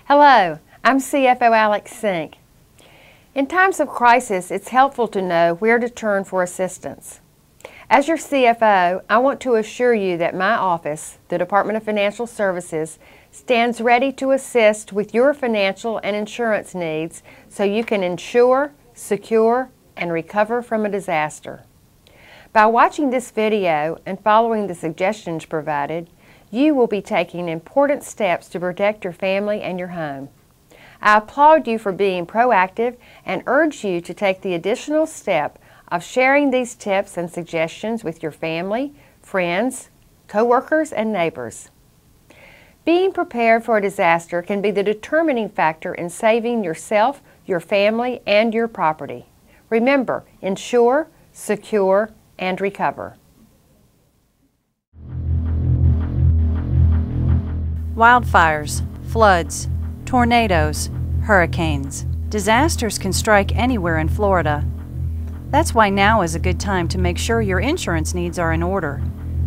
Hello, I'm CFO Alex Sink. In times of crisis, it's helpful to know where to turn for assistance. As your CFO, I want to assure you that my office, the Department of Financial Services, stands ready to assist with your financial and insurance needs so you can insure, secure, and recover from a disaster. By watching this video and following the suggestions provided, you will be taking important steps to protect your family and your home. I applaud you for being proactive and urge you to take the additional step of sharing these tips and suggestions with your family, friends, co-workers, and neighbors. Being prepared for a disaster can be the determining factor in saving yourself, your family, and your property. Remember, insure, secure, and recover. Wildfires, floods, tornadoes, hurricanes. Disasters can strike anywhere in Florida. That's why now is a good time to make sure your insurance needs are in order,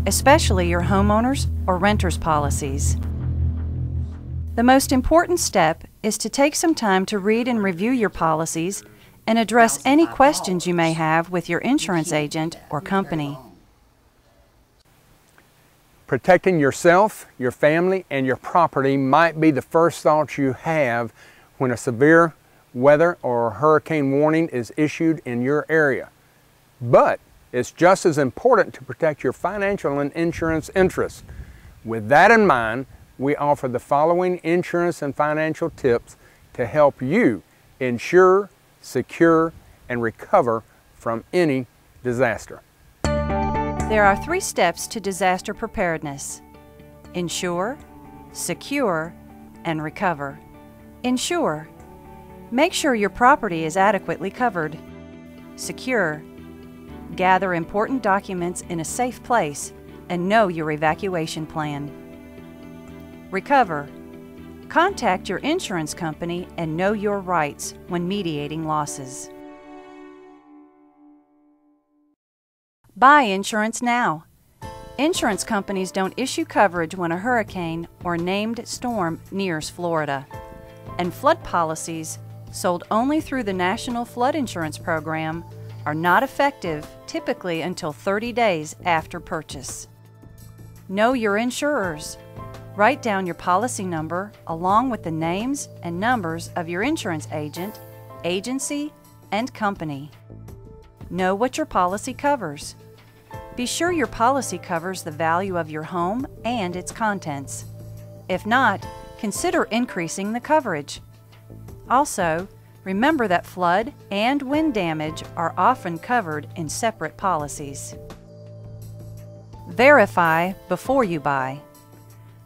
especially your homeowners or renters policies. The most important step is to take some time to read and review your policies and address any questions you may have with your insurance agent or company. Protecting yourself, your family, and your property might be the first thought you have when a severe weather or hurricane warning is issued in your area. But it's just as important to protect your financial and insurance interests. With that in mind, we offer the following insurance and financial tips to help you insure, secure, and recover from any disaster. There are 3 steps to disaster preparedness: insure, secure, and recover. Insure. Make sure your property is adequately covered. Secure. Gather important documents in a safe place and know your evacuation plan. Recover. Contact your insurance company and know your rights when mediating losses. Buy insurance now. Insurance companies don't issue coverage when a hurricane or named storm nears Florida. And flood policies, sold only through the National Flood Insurance Program, are not effective typically until 30 days after purchase. Know your insurers. Write down your policy number along with the names and numbers of your insurance agent, agency, and company. Know what your policy covers. Be sure your policy covers the value of your home and its contents. If not, consider increasing the coverage. Also, remember that flood and wind damage are often covered in separate policies. Verify before you buy.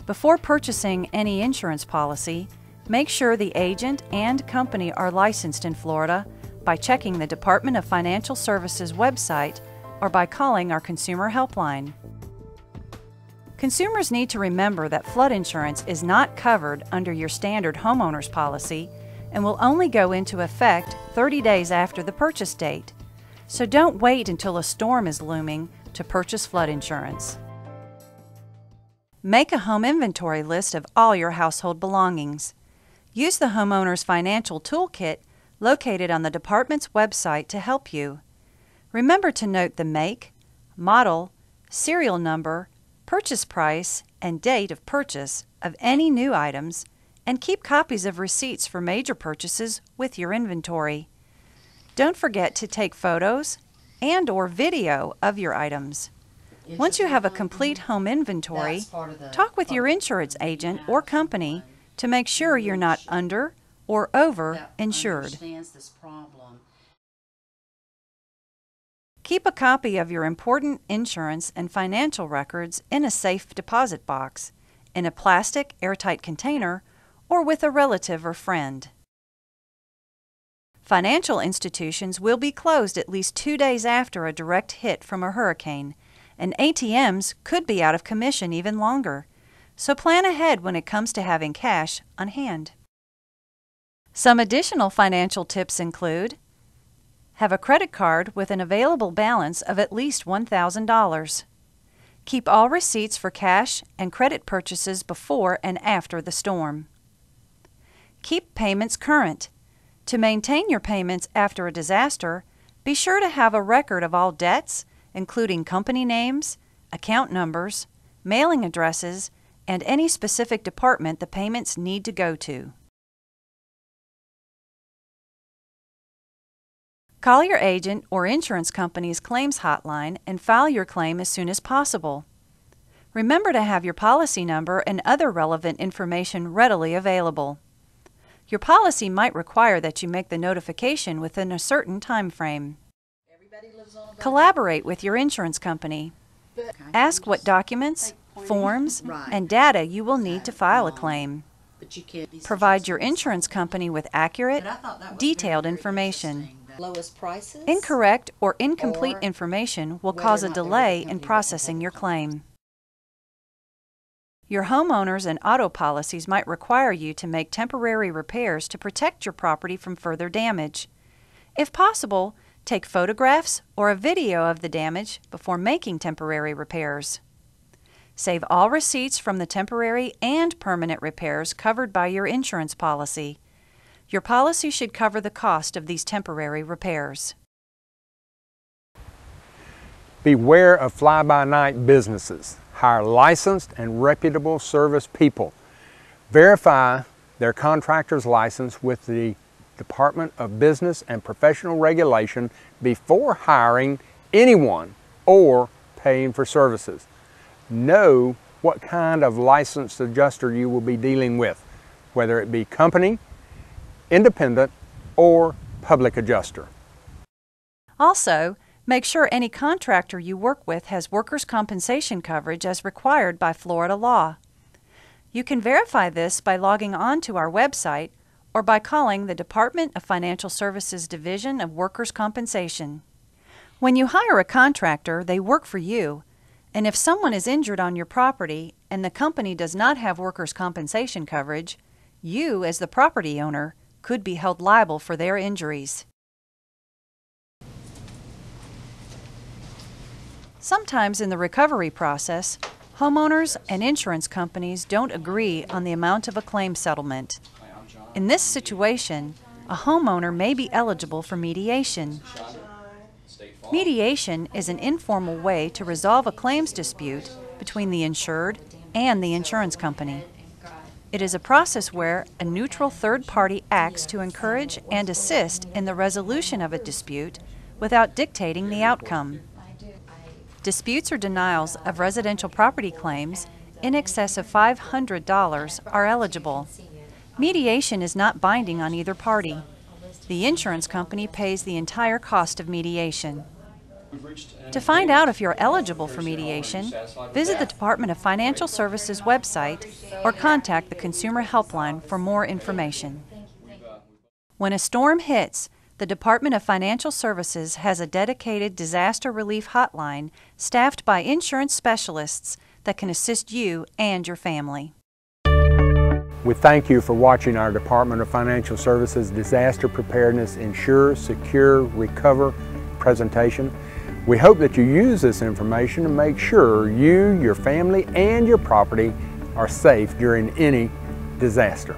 Before purchasing any insurance policy, make sure the agent and company are licensed in Florida by checking the Department of Financial Services website or by calling our consumer helpline. Consumers need to remember that flood insurance is not covered under your standard homeowner's policy and will only go into effect 30 days after the purchase date. So don't wait until a storm is looming to purchase flood insurance. Make a home inventory list of all your household belongings. Use the Homeowner's Financial Toolkit located on the department's website to help you. Remember to note the make, model, serial number, purchase price, and date of purchase of any new items, and keep copies of receipts for major purchases with your inventory. Don't forget to take photos and/or video of your items. Once you have a complete home inventory, talk with your insurance agent or company to make sure you're not under or over insured. Keep a copy of your important insurance and financial records in a safe deposit box, in a plastic airtight container, or with a relative or friend. Financial institutions will be closed at least 2 days after a direct hit from a hurricane, and ATMs could be out of commission even longer, so plan ahead when it comes to having cash on hand. Some additional financial tips include: have a credit card with an available balance of at least $1,000. Keep all receipts for cash and credit purchases before and after the storm. Keep payments current. To maintain your payments after a disaster, be sure to have a record of all debts, including company names, account numbers, mailing addresses, and any specific department the payments need to go to. Call your agent or insurance company's claims hotline and file your claim as soon as possible. Remember to have your policy number and other relevant information readily available. Your policy might require that you make the notification within a certain time frame. Collaborate with your insurance company. Ask what documents, forms, and data you will need to file a claim. Provide your insurance company with accurate, detailed information. Incorrect or incomplete information will cause a delay in processing your claim. Your homeowners and auto policies might require you to make temporary repairs to protect your property from further damage. If possible, take photographs or a video of the damage before making temporary repairs. Save all receipts from the temporary and permanent repairs covered by your insurance policy. Your policy should cover the cost of these temporary repairs. Beware of fly-by-night businesses. Hire licensed and reputable service people. Verify their contractor's license with the Department of Business and Professional Regulation before hiring anyone or paying for services. Know what kind of licensed adjuster you will be dealing with, whether it be company, independent, or public adjuster. Also, make sure any contractor you work with has workers' compensation coverage as required by Florida law. You can verify this by logging on to our website or by calling the Department of Financial Services Division of Workers' Compensation. When you hire a contractor, they work for you, and if someone is injured on your property and the company does not have workers' compensation coverage, you, as the property owner, could be held liable for their injuries. Sometimes in the recovery process, homeowners and insurance companies don't agree on the amount of a claim settlement. In this situation, a homeowner may be eligible for mediation. Mediation is an informal way to resolve a claims dispute between the insured and the insurance company. It is a process where a neutral third party acts to encourage and assist in the resolution of a dispute without dictating the outcome. Disputes or denials of residential property claims in excess of $500 are eligible. Mediation is not binding on either party. The insurance company pays the entire cost of mediation. To find out if you're eligible for mediation, visit the Department of Financial Services website or contact the Consumer Helpline for more information. When a storm hits, the Department of Financial Services has a dedicated disaster relief hotline staffed by insurance specialists that can assist you and your family. We thank you for watching our Department of Financial Services Disaster Preparedness Insure, Secure, Recover presentation. We hope that you use this information to make sure you, your family, and your property are safe during any disaster.